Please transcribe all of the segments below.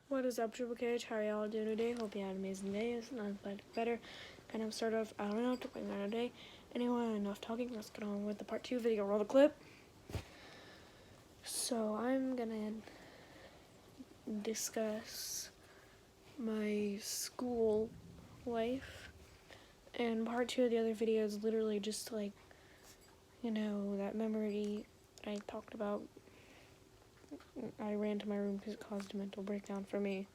What is up, Triple Cage? How are y'all doing today? Hope you had an amazing day. It's not better. And I'm start off, I don't know what to play today. Anyway, enough talking. Let's get on with the part 2 video. Roll the clip. So I'm gonna discuss my school life. And part 2 of the other video is literally just like, that memory I talked about. I ran to my room because it caused a mental breakdown for me.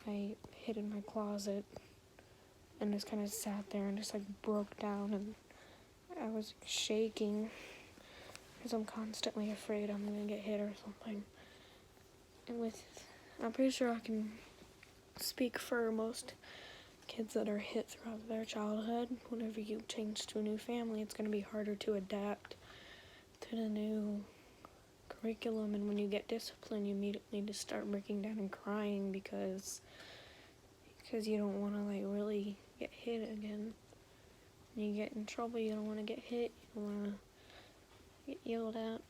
I hid in my closet and just kind of sat there and just like broke down, and I was shaking because I'm constantly afraid I'm gonna get hit or something. And I'm pretty sure I can speak for most kids that are hit throughout their childhood. Whenever you change to a new family, it's gonna be harder to adapt to the new curriculum, and when you get disciplined, you immediately just start breaking down and crying because you don't want to like really get hit again. When you get in trouble, you don't want to get hit, you don't want to get yelled at.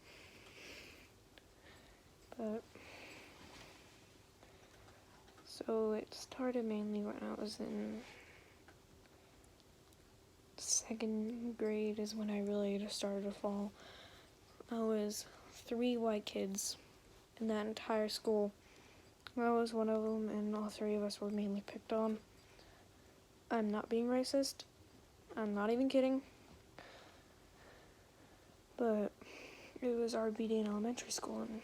But so it started mainly when I was in 2nd grade is when I really just started to fall. I was 3 white kids in that entire school. I was one of them, and all 3 of us were mainly picked on. I'm not being racist. I'm not even kidding. But it was RBD in elementary school in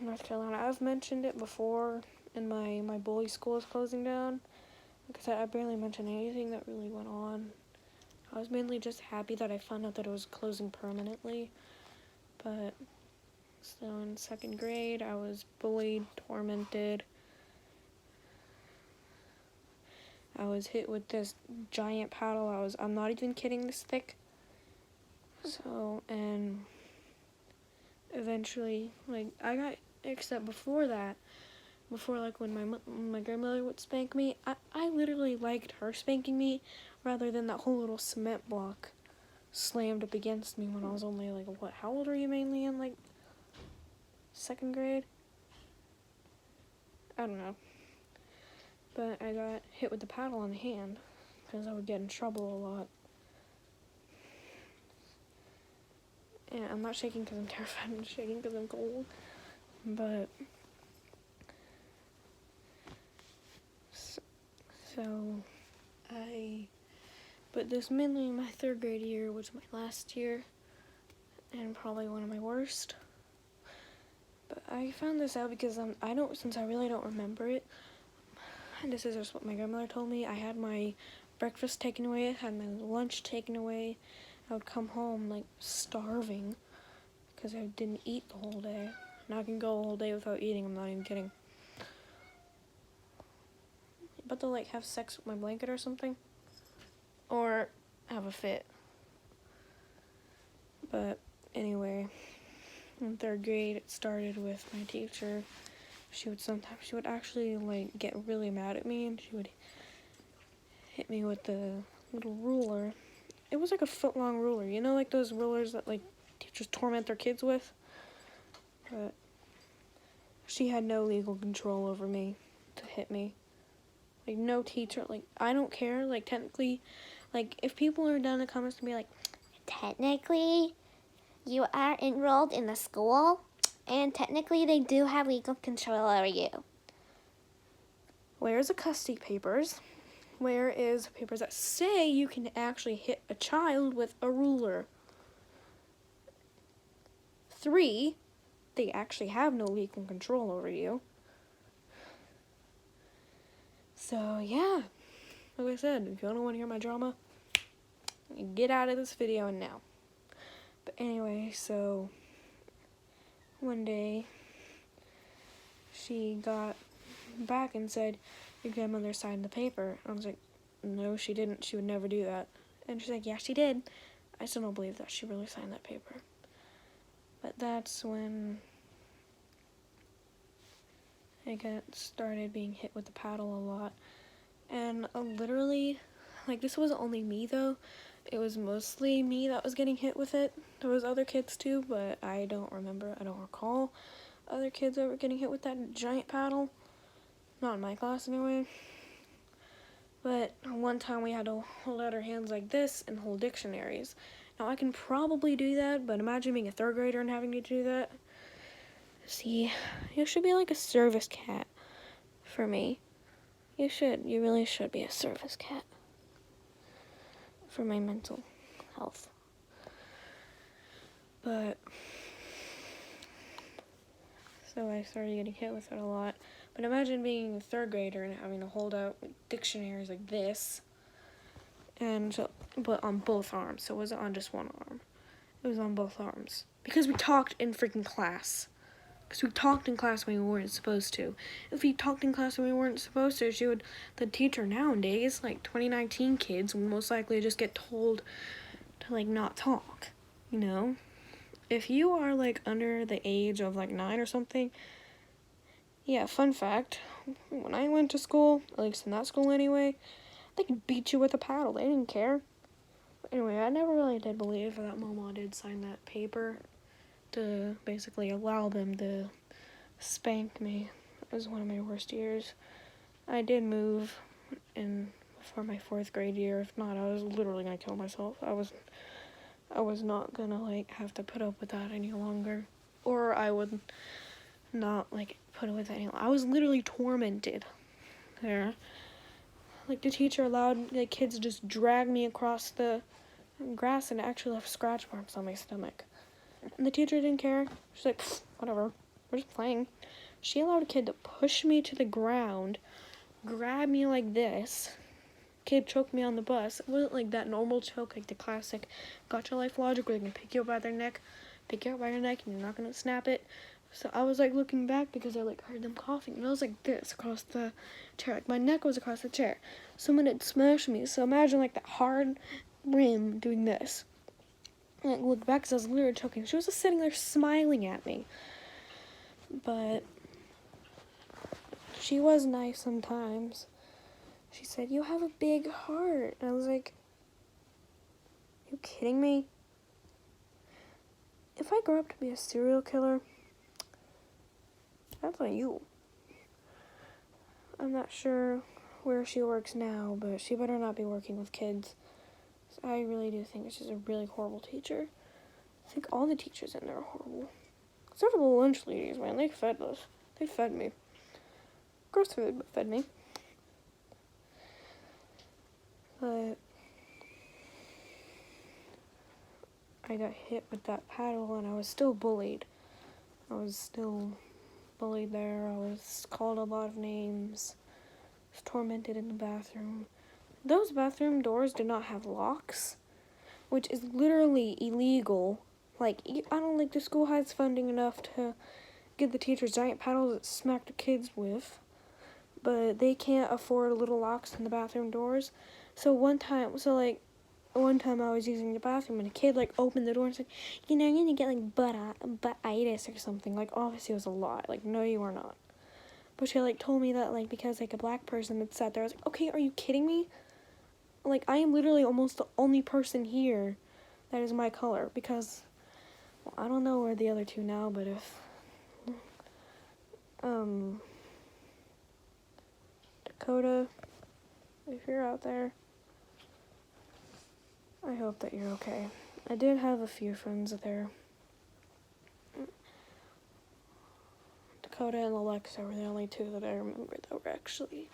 North Carolina. I've mentioned it before, and my bully school is closing down. Like I said, I barely mentioned anything that really went on. I was mainly just happy that I found out that it was closing permanently. But so in 2nd grade, I was bullied, tormented. I was hit with this giant paddle. I'm not even kidding, this thick. So, and eventually, like, except before that, like when my grandmother would spank me, I literally liked her spanking me rather than that whole little cement block slammed up against me when I was only like, how old are you mainly in, like, 2nd grade? I don't know. But I got hit with the paddle on the hand because I would get in trouble a lot. And I'm not shaking because I'm terrified. I'm shaking because I'm cold. But but this mainly my 3rd grade year was my last year and probably one of my worst. But I found this out because since I really don't remember it, and this is just what my grandmother told me. I had my breakfast taken away, I had my lunch taken away. I would come home like starving because I didn't eat the whole day. Now I can go a whole day without eating, I'm not even kidding. But they'll like have sex with my blanket or something. Or have a fit. But anyway, in 3rd grade it started with my teacher. She would actually like get really mad at me, and she would hit me with the little ruler. It was like a foot-long ruler, like those rulers that like teachers torment their kids with. But she had no legal control over me to hit me. Like, no teacher, like, I don't care, like, technically, like, if people are down in the comments to be like, technically, you are enrolled in the school, and technically they do have legal control over you. Where's the custody papers? Where is papers that say you can actually hit a child with a ruler? 3, they actually have no legal control over you. So, yeah. Like I said, if you don't want to hear my drama, get out of this video now. But anyway, so one day she got back and said, your grandmother signed the paper. I was like, no, she didn't. She would never do that. And she's like, yeah, she did. I still don't believe that she really signed that paper. But that's when I got started being hit with the paddle a lot. And literally, like, this wasn't only me, though. It was mostly me that was getting hit with it. There was other kids, too, but I don't recall other kids ever getting hit with that giant paddle. Not in my class anyway. But one time we had to hold out our hands like this and hold dictionaries. Now I can probably do that, but imagine being a third grader and having to do that. See, you should be like a service cat for me. You really should be a service cat for my mental health. But, so I started getting hit with it a lot. But imagine being a third grader and having to hold out dictionaries like this, but on both arms. So it wasn't on just one arm. It was on both arms. Because we talked in freaking class. Because we talked in class when we weren't supposed to. If we talked in class when we weren't supposed to, the teacher nowadays, like 2019 kids, would most likely just get told to like not talk, you know? If you are like under the age of like 9 or something, yeah, fun fact, when I went to school, at least in that school anyway, they could beat you with a paddle. They didn't care. But anyway, I never really did believe that Mama did sign that paper to basically allow them to spank me. It was one of my worst years. I did move for my 4th grade year. If not, I was literally gonna kill myself. I was not gonna like have to put up with that any longer, or I would not like put up with it any longer. I was literally tormented there. Like the teacher allowed the kids to just drag me across the grass and actually left scratch marks on my stomach. And the teacher didn't care. She's like, whatever, we're just playing. She allowed a kid to push me to the ground, grab me like this. Kid choked me on the bus. It wasn't like that normal choke, like the classic gotcha life logic where they can pick you up by your neck, and you're not gonna snap it. So I was like looking back because I like heard them coughing, and I was like this across the chair. Like my neck was across the chair. Someone had smashed me. So imagine like that hard rim doing this. And I looked back because I was literally choking. She was just sitting there smiling at me. But she was nice sometimes. She said, "You have a big heart." And I was like, "Are you kidding me? If I grow up to be a serial killer, that's on you." I'm not sure where she works now, but she better not be working with kids. I really do think she's a really horrible teacher. I think all the teachers in there are horrible. Except for the lunch ladies, man. They fed us. They fed me. Gross food, but fed me. But I got hit with that paddle and I was still bullied. I was still bullied there. I was called a lot of names. I was tormented in the bathroom. Those bathroom doors did not have locks, which is literally illegal. Like, I don't think the school has funding enough to give the teachers giant paddles that smack the kids with, but they can't afford little locks in the bathroom doors. So one time I was using the bathroom and a kid like opened the door and said, "You know, you're gonna get like butt-itis or something." Like obviously it was a lie. Like, no, you are not. But she like told me that like because like a black person had sat there. I was like, okay, are you kidding me? Like I am literally almost the only person here that is my color because, well, I don't know where the other two now, but if Dakota, if you're out there, I hope that you're okay. I did have a few friends there. Dakota and Alexa were the only two that I remember that were actually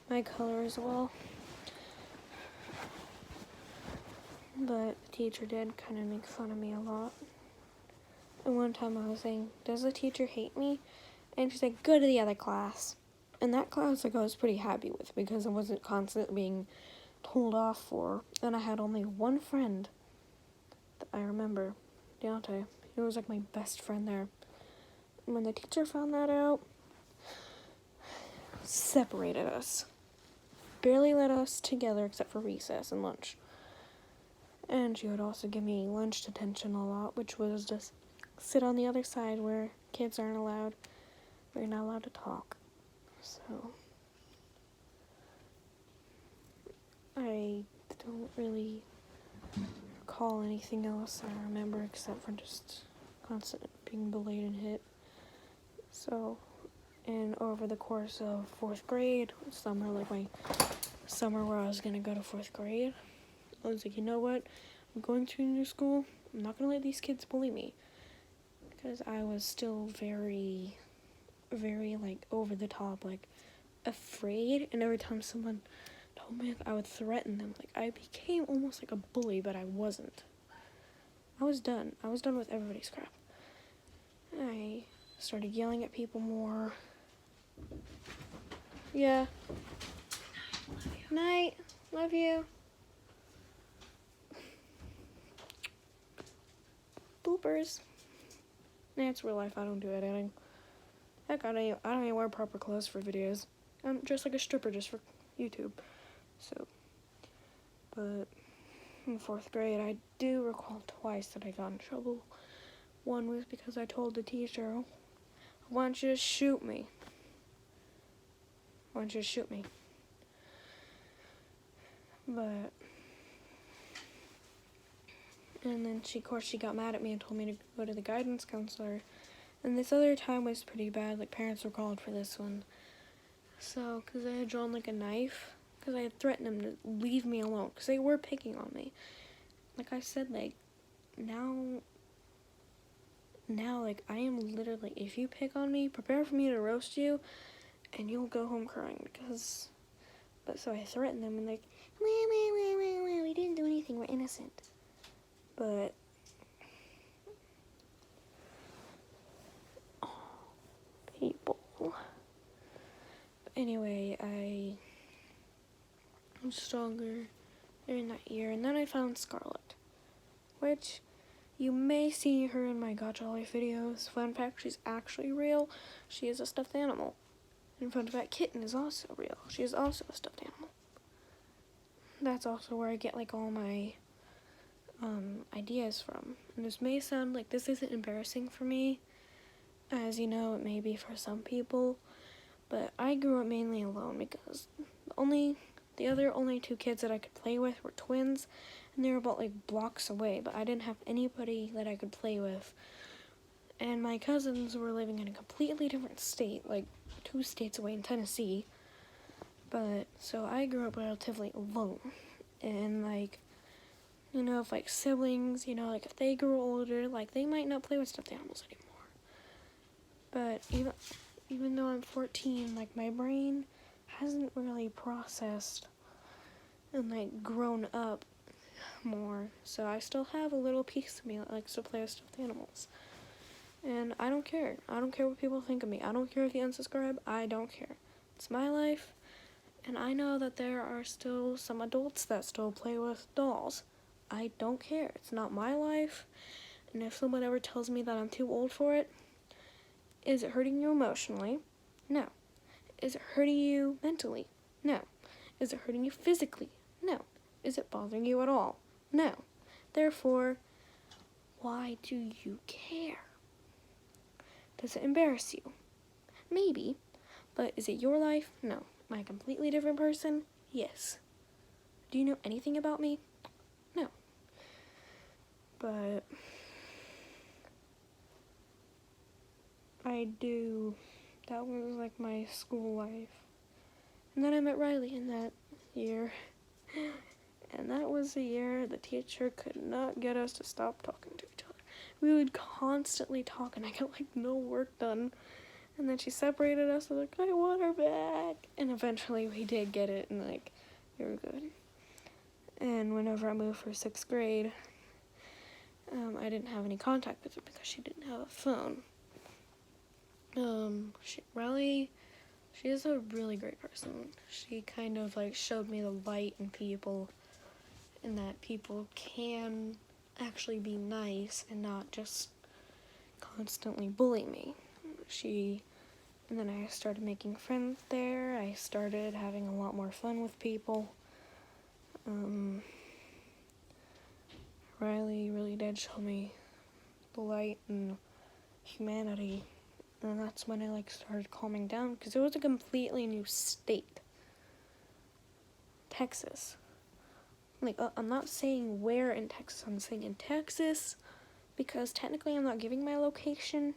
my color as well. But the teacher did kind of make fun of me a lot. And one time I was saying, "Does the teacher hate me?" And she's like, "Go to the other class." And that class, like, I was pretty happy with because I wasn't constantly being told off for. And I had only one friend that I remember, Deontay. He was like my best friend there. And when the teacher found that out, separated us. Barely let us together except for recess and lunch. And she would also give me lunch detention a lot, which was just sit on the other side where kids aren't allowed. We're not allowed to talk. So I don't really recall anything else I remember except for just constant being bullied and hit. So And over the course of 4th grade, summer, like my summer where I was gonna go to 4th grade, I was like, you know what? I'm going to a new school. I'm not gonna let these kids bully me. Because I was still very, very, like, over the top, like, afraid. And every time someone told me, I would threaten them. Like, I became almost like a bully, but I wasn't. I was done. I was done with everybody's crap. I started yelling at people more. Yeah. Night. Love you. Bloopers. Nah, it's real life. I don't do editing. Heck, I don't even wear proper clothes for videos. I'm dressed like a stripper just for YouTube. So, but in 4th grade, I do recall twice that I got in trouble. One was because I told the teacher, why don't you just shoot me? Why don't you just shoot me? But, and then of course, she got mad at me and told me to go to the guidance counselor. And this other time was pretty bad, like parents were called for this one. So, because I had drawn like a knife, because I had threatened them to leave me alone, because they were picking on me. Like I said, like, now, like, I am literally, if you pick on me, prepare for me to roast you, and you'll go home crying, because, but so I threatened them, and like, we didn't do anything, we're innocent. But, people. Anyway, I was stronger during that year, and then I found Scarlet, which you may see her in my Gotcha Life videos. Fun fact, she's actually real. She is a stuffed animal. And fun fact, Kitten is also real. She is also a stuffed animal. That's also where I get like all my ideas from. And this may sound like this isn't embarrassing for me, as you know, it may be for some people, but I grew up mainly alone because the only 2 kids that I could play with were twins, and they were about like blocks away, but I didn't have anybody that I could play with. And my cousins were living in a completely different state, like 2 states away in Tennessee. But, so I grew up relatively alone. And like, you know, if like siblings, you know, like if they grew older, like they might not play with stuffed animals anymore. But even though I'm 14, like my brain hasn't really processed and like grown up more. So I still have a little piece of me that likes to play with stuffed animals. And I don't care. I don't care what people think of me. I don't care if you unsubscribe. I don't care. It's my life. And I know that there are still some adults that still play with dolls. I don't care. It's not my life. And if someone ever tells me that I'm too old for it, is it hurting you emotionally? No. Is it hurting you mentally? No. Is it hurting you physically? No. Is it bothering you at all? No. Therefore, why do you care? Does it embarrass you? Maybe. But is it your life? No. Am I a completely different person? Yes. Do you know anything about me? No. But I do. That was like my school life. And then I met Riley in that year. And that was the year the teacher could not get us to stop talking to each other. We would constantly talk and I got like no work done. And then she separated us. I was like, I want her back. And eventually we did get it and like, we were good. And whenever I moved for 6th grade, I didn't have any contact with her because she didn't have a phone. Riley, she is a really great person. She kind of like showed me the light in people and that people can actually be nice and not just constantly bully me. And then I started making friends there. I started having a lot more fun with people. Riley really did show me the light and humanity. And that's when I like started calming down because it was a completely new state. Texas. Like, I'm not saying where in Texas, I'm saying in Texas because technically I'm not giving my location.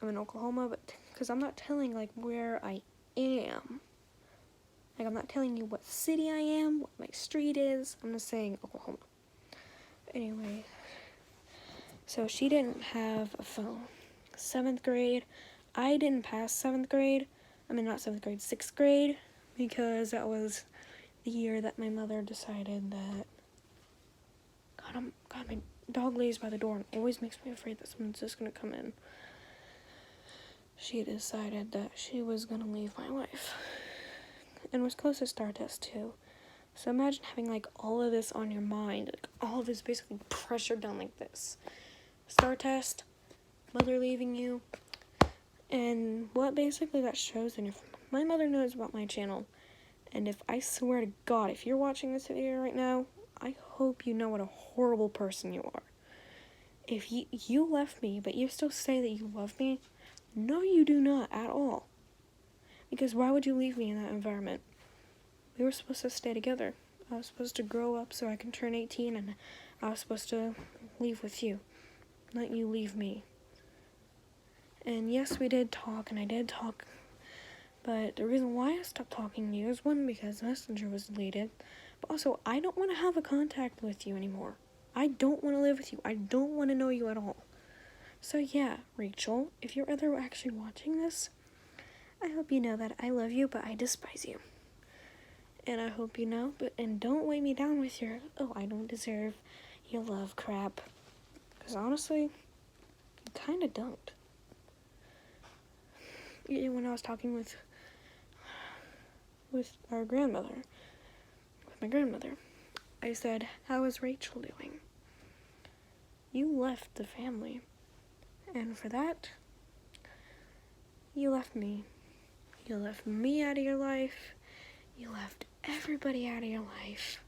I'm in Oklahoma, but because I'm not telling, like, where I am. Like, I'm not telling you what city I am, what my street is. I'm just saying Oklahoma. Anyway, so she didn't have a phone. 7th grade, I didn't pass 7th grade. I mean, not 7th grade, 6th grade, because that was the year that my mother decided that, God, my dog lays by the door and always makes me afraid that someone's just gonna come in. She decided that she was gonna leave my life. And was close to Star Test too. So imagine having, like, all of this on your mind, like, all of this basically pressured down like this. Star Test, mother leaving you, and what basically that shows, and if my mother knows about my channel, and if I swear to God, if you're watching this video right now, I hope you know what a horrible person you are. If you left me, but you still say that you love me, no, you do not at all. Because why would you leave me in that environment? We were supposed to stay together. I was supposed to grow up so I can turn 18, and I was supposed to leave with you, not you leave me. And yes, we did talk, and I did talk, but the reason why I stopped talking to you is, one, because Messenger was deleted, but also, I don't want to have a contact with you anymore. I don't want to live with you. I don't want to know you at all. So yeah, Rachel, if you're ever actually watching this, I hope you know that I love you, but I despise you. And I hope you know, and don't weigh me down with your, oh, I don't deserve your love crap. Because honestly, you kind of don't. When I was talking with our grandmother, with my grandmother, I said, how is Rachel doing? You left the family. And for that, you left me. You left me out of your life. You left everybody out of your life.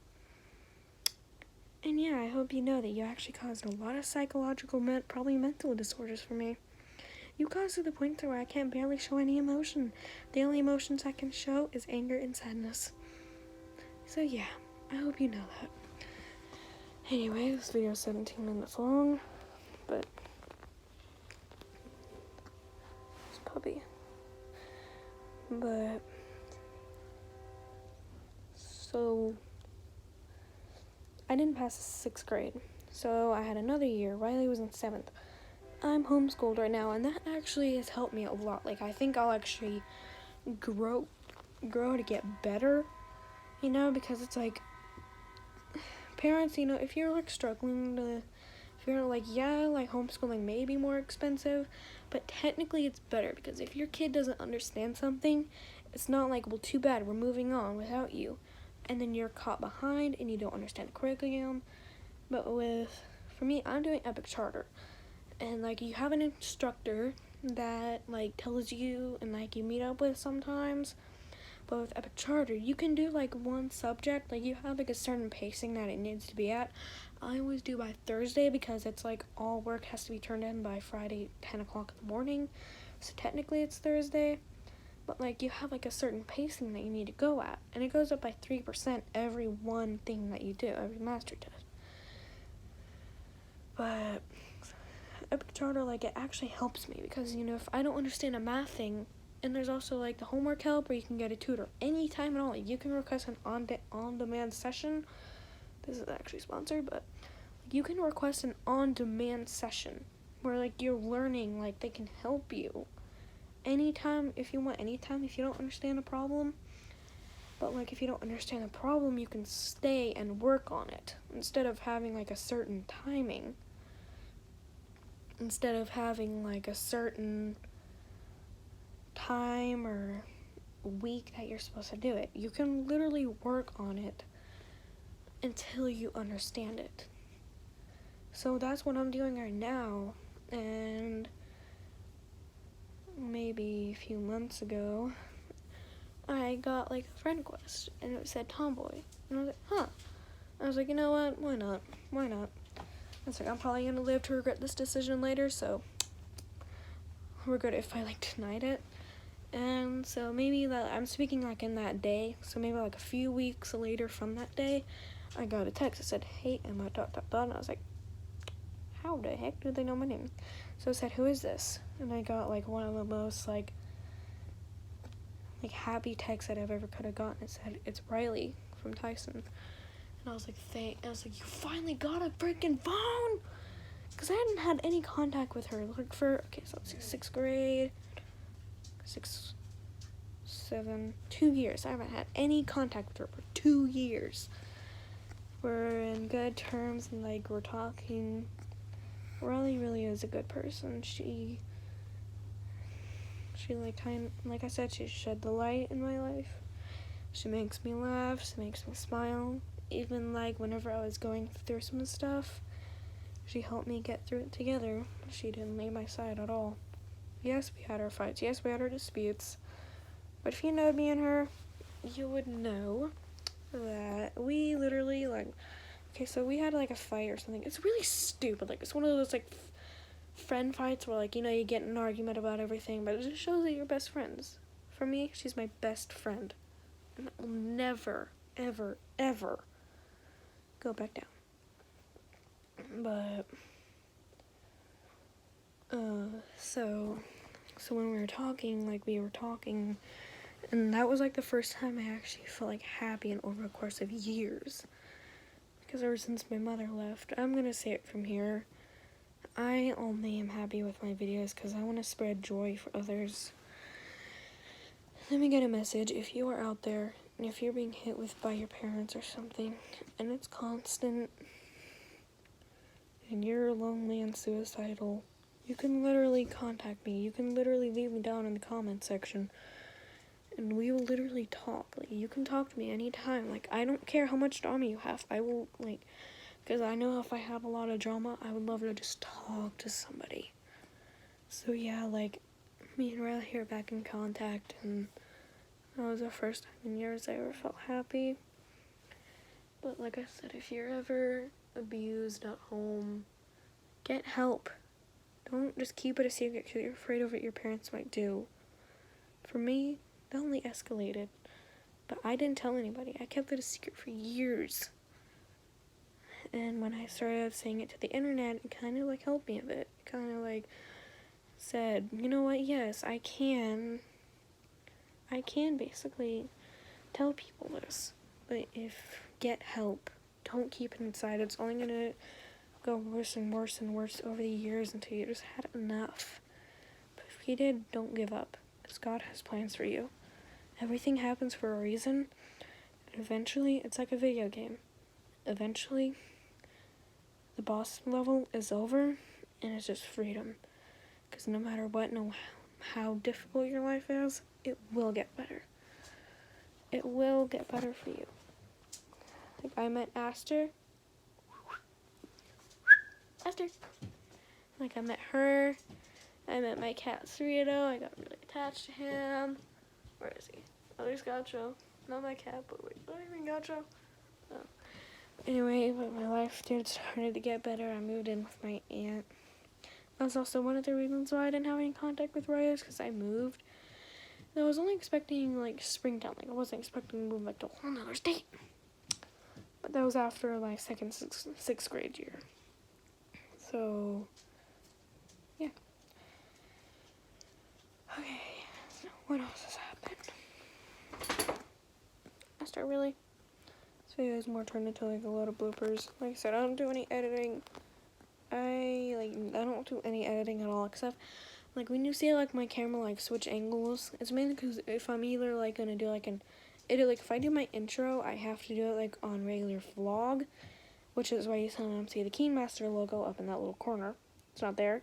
And yeah, I hope you know that you actually caused a lot of psychological, probably mental disorders for me. You caused to the point where I can't barely show any emotion. The only emotions I can show is anger and sadness. So yeah, I hope you know that. Anyway, this video is 17 minutes long, but it's puppy. But so I didn't pass 6th grade, so I had another year. Riley was in 7th. I'm homeschooled right now, and that actually has helped me a lot. Like, I think I'll actually grow to get better, you know, because it's like, parents, you know, if you're like struggling to, if you're like, yeah, like homeschooling may be more expensive, but technically it's better, because if your kid doesn't understand something, it's not like, well, too bad, we're moving on without you, and then you're caught behind and you don't understand the curriculum. But for me, I'm doing Epic Charter, and like, you have an instructor that like tells you and like you meet up with sometimes. But with Epic Charter, you can do like one subject, like you have like a certain pacing that it needs to be at. I always do by Thursday, because it's like all work has to be turned in by Friday 10 o'clock in the morning, so technically it's Thursday. But like, you have like a certain pacing that you need to go at, and it goes up by 3% every one thing that you do, every master test. But Epic Charter, like, it actually helps me, because, you know, if I don't understand a math thing, and there's also like the homework help, where you can get a tutor anytime at all. You can request an on-demand session. This is actually sponsored, but you can request an on-demand session where like you're learning, like they can help you anytime if you want, anytime if you don't understand a problem. But like, if you don't understand the problem, you can stay and work on it instead of having like a certain timing. Instead of having like a certain time or week that you're supposed to do it, you can literally work on it until you understand it. So that's what I'm doing right now. And maybe a few months ago, I got like a friend request, and it said tomboy, and I was like, huh. I was like, you know what, why not? I was like, I'm probably gonna live to regret this decision later, so I'll regret it if I like denied it. And so maybe that, I'm speaking like in that day, so maybe like a few weeks later from that day, I got a text that said, hey, Emma, ... and I was like, how the heck do they know my name? So I said, who is this? And I got like one of the most like happy texts that I've ever could have gotten. It said, it's Riley from Tyson. And I was like, you finally got a freaking phone? Because I hadn't had any contact with her. Like for, okay, so let's see, 6th grade, 6, 7, 2 years. I haven't had any contact with her for 2 years. We're in good terms and like we're talking. Riley really is a good person. She like I said, she shed the light in my life. She makes me laugh, she makes me smile. Even like whenever I was going through some stuff, she helped me get through it together. She didn't leave my side at all. Yes, we had our fights. Yes, we had our disputes. But if you know me and her, you would know that we literally like, okay, so we had like a fight or something. It's really stupid. Like it's one of those like friend fights where like, you know, you get in an argument about everything, but it just shows that you're best friends. For me, she's my best friend. And that will never, ever, ever go back down. But so when we were talking, and that was like the first time I actually felt like happy in over a course of years. Because ever since my mother left, I'm gonna say it from here, I only am happy with my videos because I want to spread joy for others. Let me get a message. If you are out there, and if you're being hit with by your parents or something, and it's constant, and you're lonely and suicidal, you can literally contact me. You can literally leave me down in the comment section, and we will literally talk. Like, you can talk to me anytime. Like, I don't care how much drama you have. I will, like, because I know if I have a lot of drama, I would love to just talk to somebody. So yeah, like, me and Riley are back in contact, and that was the first time in years I ever felt happy. But like I said, if you're ever abused at home, get help. Don't just keep it a secret because you're afraid of what your parents might do. For me, that only escalated. But I didn't tell anybody. I kept it a secret for years. And when I started saying it to the internet, it kind of like helped me a bit. It kind of like said, you know what, yes, I can basically tell people this. But get help. Don't keep it inside. It's only gonna go worse and worse and worse over the years until you just had enough. But if you did, don't give up. Because God has plans for you. Everything happens for a reason. And eventually, it's like a video game. Eventually, the boss level is over, and it's just freedom. Because no matter what, no how difficult your life is, it will get better. It will get better for you. Like, I met Aster. Like, I met her. I met my cat, Cerrito. I got really attached to him. Where is he? Oh, there's Gaucho. Not my cat, but wait, what do you mean, Gaucho? Oh. Anyway, but my life started to get better. I moved in with my aunt. That's also one of the reasons why I didn't have any contact with Reyes, because I moved. And I was only expecting, like, springtime. Like, I wasn't expecting to move, like, to a whole nother state. But that was after my second, sixth grade year. So, yeah. Okay, so what else has happened? Really? This video is more turned into, like, a lot of bloopers. Like I said, I don't do any editing. I don't do any editing at all, except, like, when you see, like, my camera, like, switch angles, it's mainly because if I'm either, like, gonna do, like, if I do my intro, I have to do it, like, on regular vlog, which is why you sometimes see the Keymaster logo up in that little corner. It's not there.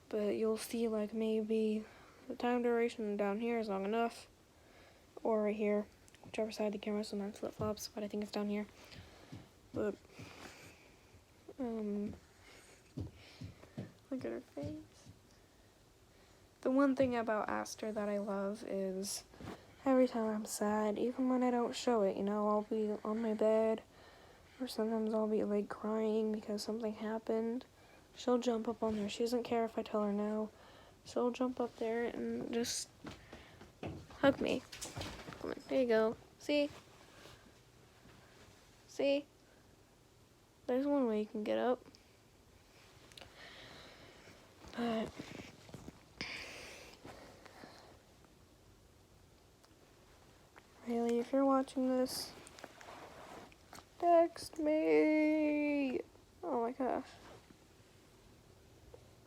But you'll see, like, maybe the time duration down here is long enough, or right here, whichever side of the camera, sometimes flip-flops, but I think it's down here. But, look at her face. The one thing about Aster that I love is every time I'm sad, even when I don't show it, you know, I'll be on my bed, or sometimes I'll be, like, crying because something happened. She'll jump up on there. She doesn't care if I tell her no. She'll jump up there and just hug me. Come on, there you go. See? See? There's one way you can get up. But Haley, if you're watching this, text me. Oh my gosh.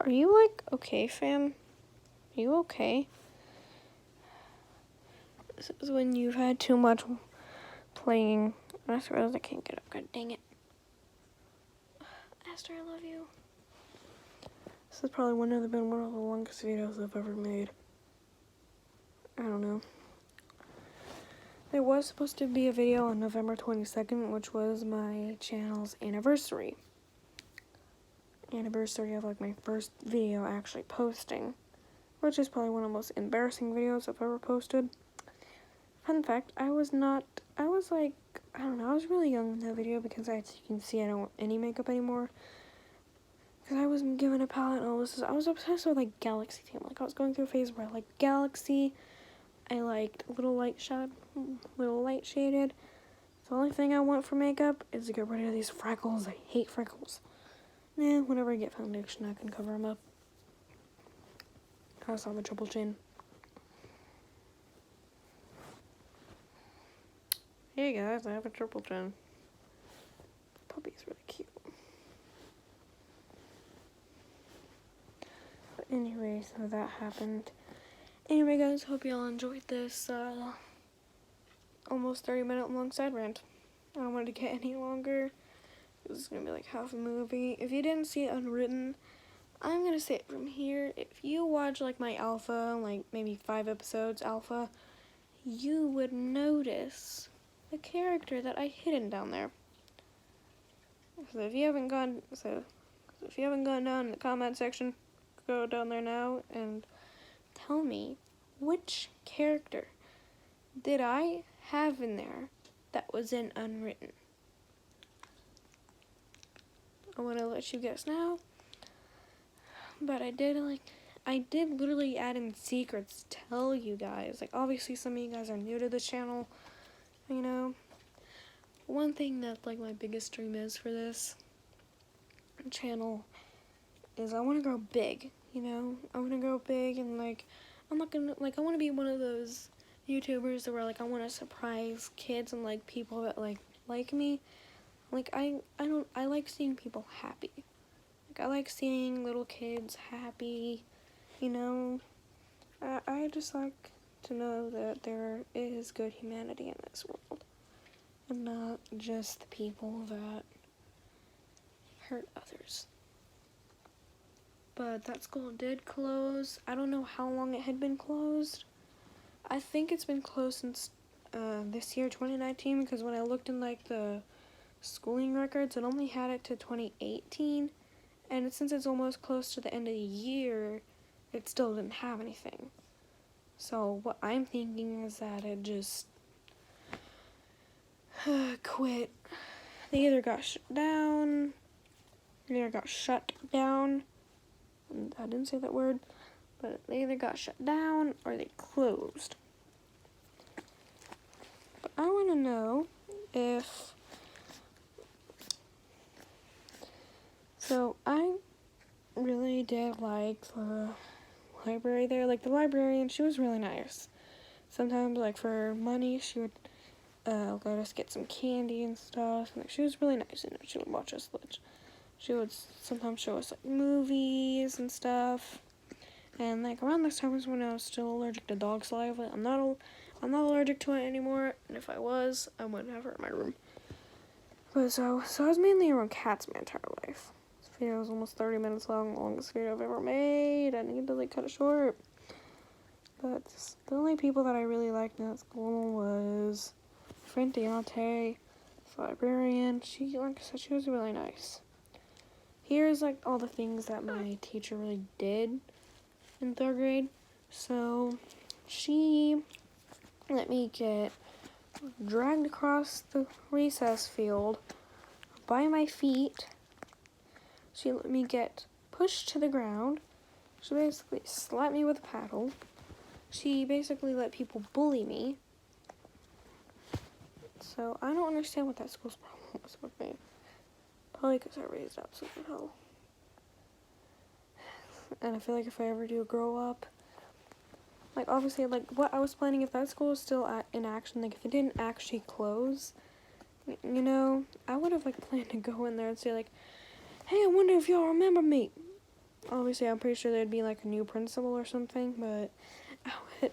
Are you like okay, fam? Are you okay? This is when you've had too much playing. I just realized I can't get up. God dang it. Esther, I love you. This is probably one of the longest videos I've ever made. I don't know. There was supposed to be a video on November 22nd, which was my channel's anniversary. Anniversary of like my first video actually posting, which is probably one of the most embarrassing videos I've ever posted. Fun fact, I was like, I don't know, I was really young in that video because as you can see I don't wear any makeup anymore. Because I was given a palette and all this. I was obsessed with like Galaxy theme. Like I was going through a phase where I liked Galaxy. I liked little light shaded. The only thing I want for makeup is to get rid of these freckles. I hate freckles. Whenever I get foundation, I can cover them up. I also have a triple chin. Hey guys, I have a triple chin. The puppy's really cute. But anyway, so that happened. Anyway guys, hope y'all enjoyed this almost 30-minute long side rant. I don't want it to get any longer. This is gonna be like half a movie. If you didn't see it unwritten, I'm gonna say it from here. If you watch like my alpha, like maybe 5 episodes alpha, you would notice the character that I hidden down there. So if you haven't gone down in the comment section, go down there now and tell me which character did I have in there that was in unwritten. I want to let you guess now, but I did literally add in secrets to tell you guys. Like obviously some of you guys are new to the channel, you know. One thing that like my biggest dream is for this channel is I want to grow big, you know. I want to grow big and like I'm not gonna like I want to be one of those YouTubers where like I want to surprise kids and like people that like me. Like I like seeing people happy. Like I like seeing little kids happy, you know. I just like to know that there is good humanity in this world. And not just the people that hurt others. But that school did close. I don't know how long it had been closed. I think it's been closed since this year, 2019, because when I looked in like the schooling records, it only had it to 2018. And since it's almost close to the end of the year, it still didn't have anything. So what I'm thinking is that it just quit. They either got shut down. I didn't say that word, but they either got shut down or they closed. But I want to know if... So I really did like the library there. Like the librarian, she was really nice. Sometimes like for money, she would let us get some candy and stuff. Like, she was really nice, you know. She would watch us lunch. She would sometimes show us like movies and stuff. And like around this time was when I was still allergic to dog saliva. I'm not allergic to it anymore. And if I was, I wouldn't have her in my room. But so I was mainly around cats my entire life. This video was almost 30 minutes long, the longest video I've ever made. I need to like cut it short. But the only people that I really liked in that school was friend Deontay, the librarian. She, like I said, she was really nice. Here's like all the things that my teacher really did in 3rd grade. So she let me get dragged across the recess field by my feet. She let me get pushed to the ground. She basically slapped me with a paddle. She basically let people bully me. So I don't understand what that school's problem was with me. Probably because I raised absolute hell. and I feel like if I ever do grow up, like, obviously, like, what I was planning, if that school was still in action, like, if it didn't actually close, you know, I would have, like, planned to go in there and say, like, hey, I wonder if y'all remember me. Obviously, I'm pretty sure there'd be, like, a new principal or something, but I would,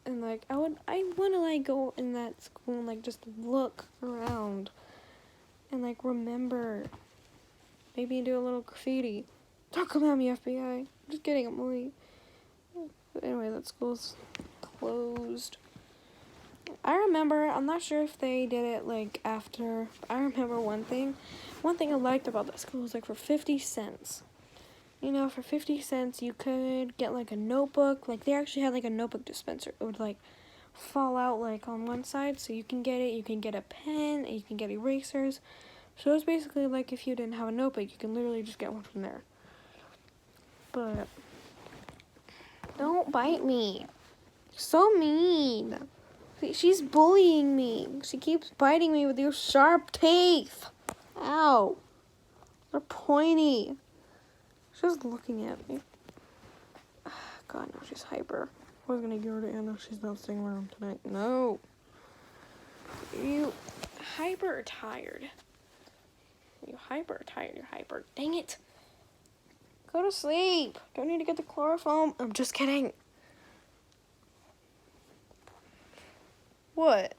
and, like, I want to, like, go in that school and, like, just look around and, like, remember. Maybe do a little graffiti. Don't come at me, FBI. Just kidding, I'm only... But anyway, that school's closed. I remember, I'm not sure if they did it, like, after... I remember one thing. One thing I liked about that school was, like, for 50 cents. You know, for 50 cents, you could get, like, a notebook. Like, they actually had, like, a notebook dispenser. It would, like, fall out, like, on one side, so you can get it. You can get a pen, and you can get erasers. So it was basically like if you didn't have a notebook, you can literally just get one from there. But don't bite me. You're so mean. She's bullying me. She keeps biting me with your sharp teeth. Ow. They're pointy. She's looking at me. God, no, she's hyper. I was gonna give her to Anna. She's not staying around tonight. No. You hyper tired. You hyper tired. You're hyper. Dang it. Go to sleep. Don't need to get the chloroform. I'm just kidding. What?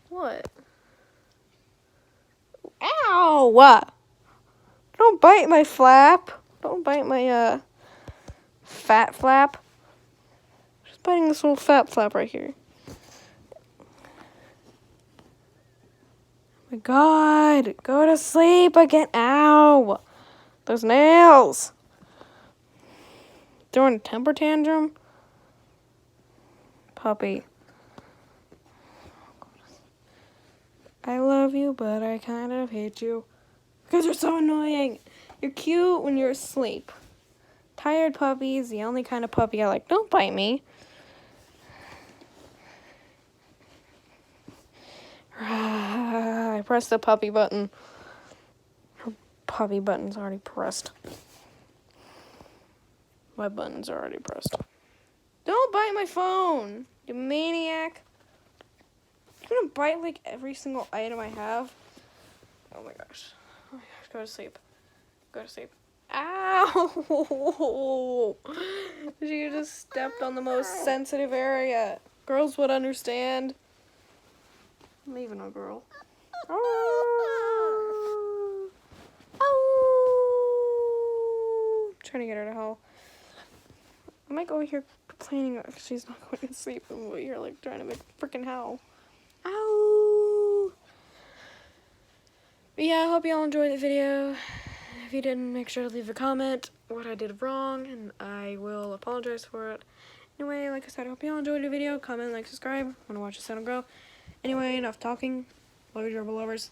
What? Ow! Don't bite my flap. Don't bite my, fat flap. Just biting this little fat flap right here. Oh my God. Go to sleep again. Ow! Those nails. Throwing a temper tantrum? Puppy. I love you, but I kind of hate you. Because you're so annoying. You're cute when you're asleep. Tired puppy is the only kind of puppy I like. Don't bite me. I pressed the puppy button. Her puppy button's already pressed. My button's already pressed. Don't bite my phone, you maniac. You're gonna bite like every single item I have. Oh my gosh. Oh my gosh, go to sleep. Go to sleep. Ow! She just stepped on the most sensitive area. Girls would understand. I'm even a girl. Oh. Oh. I'm trying to get her to howl. I might go over here complaining that she's not going to sleep and over here like trying to make freaking howl. Ow! But yeah, I hope y'all enjoyed the video. If you didn't, make sure to leave a comment what I did wrong, and I will apologize for it. Anyway, like I said, I hope y'all enjoyed the video. Comment, like, subscribe. Want to watch the channel grow. Anyway, enough talking. Love you, durable lovers.